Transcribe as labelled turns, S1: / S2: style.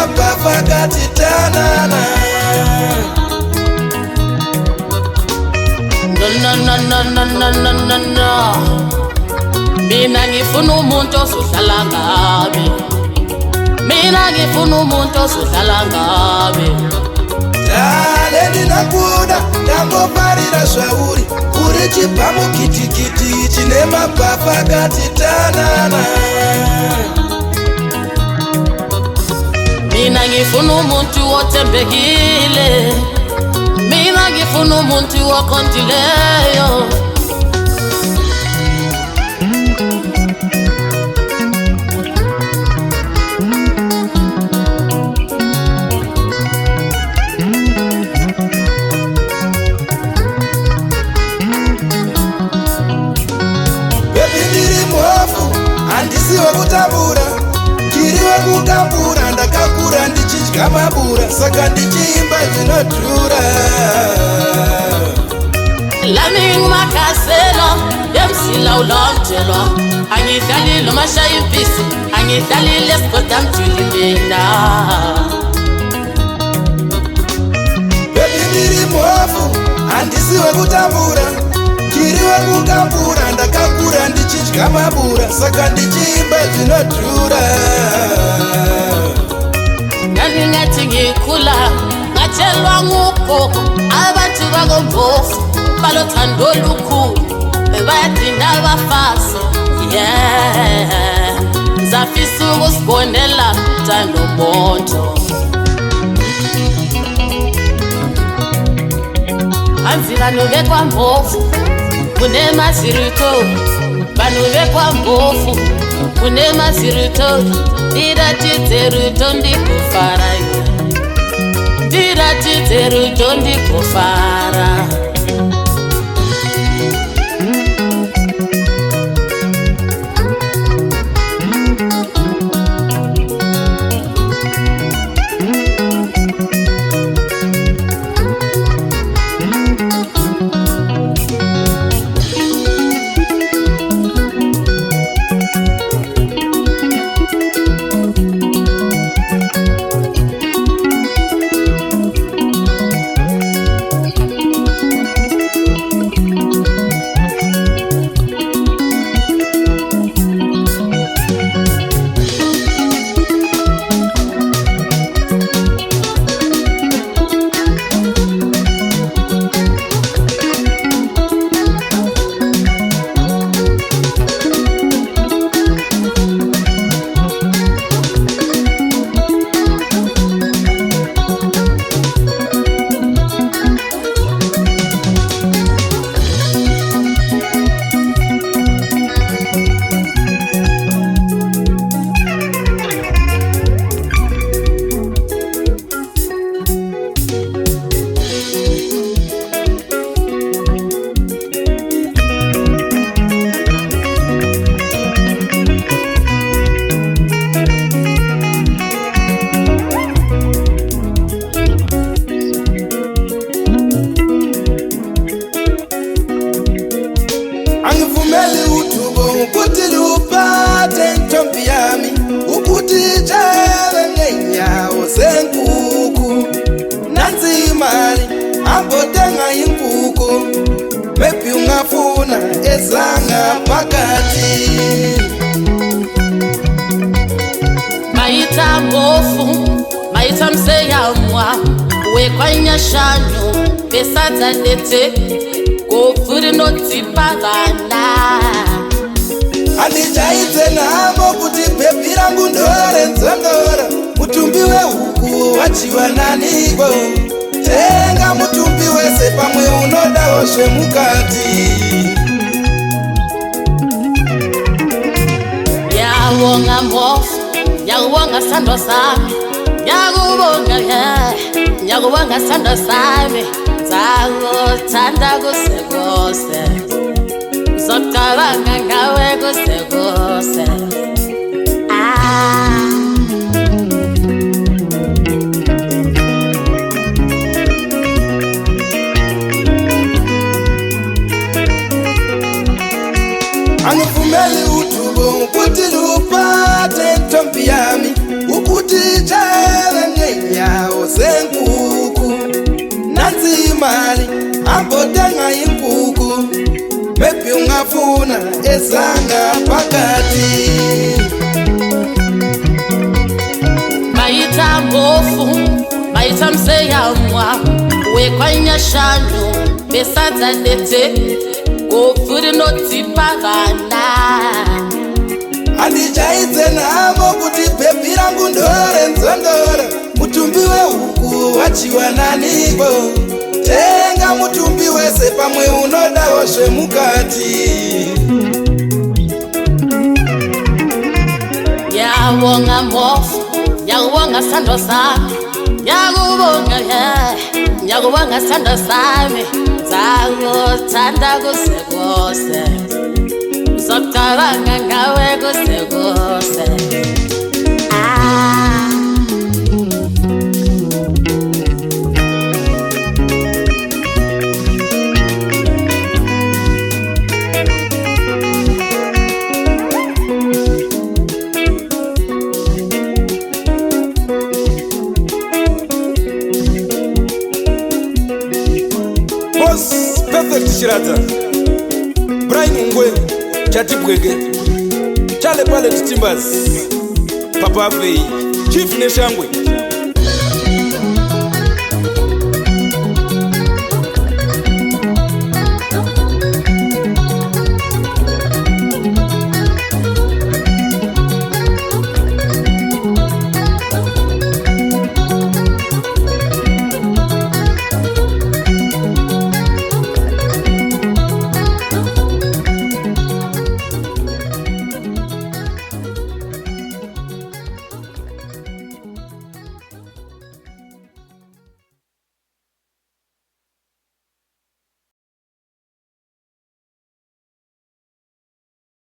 S1: mapafu akati tanana.
S2: No. Mina ngifuna umuntu ozohlala ngabe. Mina ngifuna umuntu ozohlala ngabe.
S1: Dale ndinakuda ndangoparira zvauri uri chibhamu kitikiti chine mapafu akati tanana.
S2: Mina ngifuna umuntu othembekile. Mina ngifuna umuntu oqondileyo.
S1: Handisiwe kutambura, ndiriwe kukambura, ndakakura ndichidya mabura, saka ndichiimba zvinodhura.
S2: Laming makasela, yemsila ulomjelwa, angidlalile umashayibhisi, angidlalile esigoda mjulimena.
S1: Baby ndiri mhofu, handisiwe kutambura, ndiriwe kukambura, ndakakura ndichidya mabura, saka ndichiimba zvinodhura.
S2: Ngani ngikula, ngatshelwa ngugogo, abantu bakombofu, balothando olukhulu, bayadinga abafazi, yeah. Zafisa ukusibonela uthando bonto. Anzila nube kwa mbofu, kune mazirito. Banube kwa mbofu, kune mazirito. Ndiratidze ruto ndikufara, ndiratidze ruto ndikufara.
S1: Ambotenga inkuku, maybe ungafuna ezanga pakati.
S2: Maita mbofu, maita mseyamwa, wekwanya shanyo, pesata nete, kufuri notipagana.
S1: Andichaidze namo kuti bebi rangu ndore nzondora, mutumbi wehuku wachiwa naniko. Tenga mutumbi wese pamwe unodawo zvemukati.
S2: Yawonga mbofu, yawonga sando sami, yakubonga sando sami, zakuthanda kusekose, zocabanga ngawe kusekose.
S1: Angivumeli utubo ukuthi lupate ntombi yami ukuthi jele imali ambotenga inkukhu maybe ungafuna ezanga phakathi.
S2: Bayita mbofu, bayita mseyamwa, wekwanya shanu, besadza dete, kofuri notipagana.
S1: Andichaidze navo kuti bhebi rangu ndore nzondora, mutumbi wehuku wachiwa naniko. Tenga mutumbi wese pamwe unodawo zvemukati.
S2: Yawonga mbofu, yawonga sando sami, yawonga sando sami, zakuthanda kusekose, zocabanga ngawe kusekose.
S1: Perfect Shirata Brian Ngwele Chatibwege Chale Palette Timbers Papa Fei Chief Neshangwe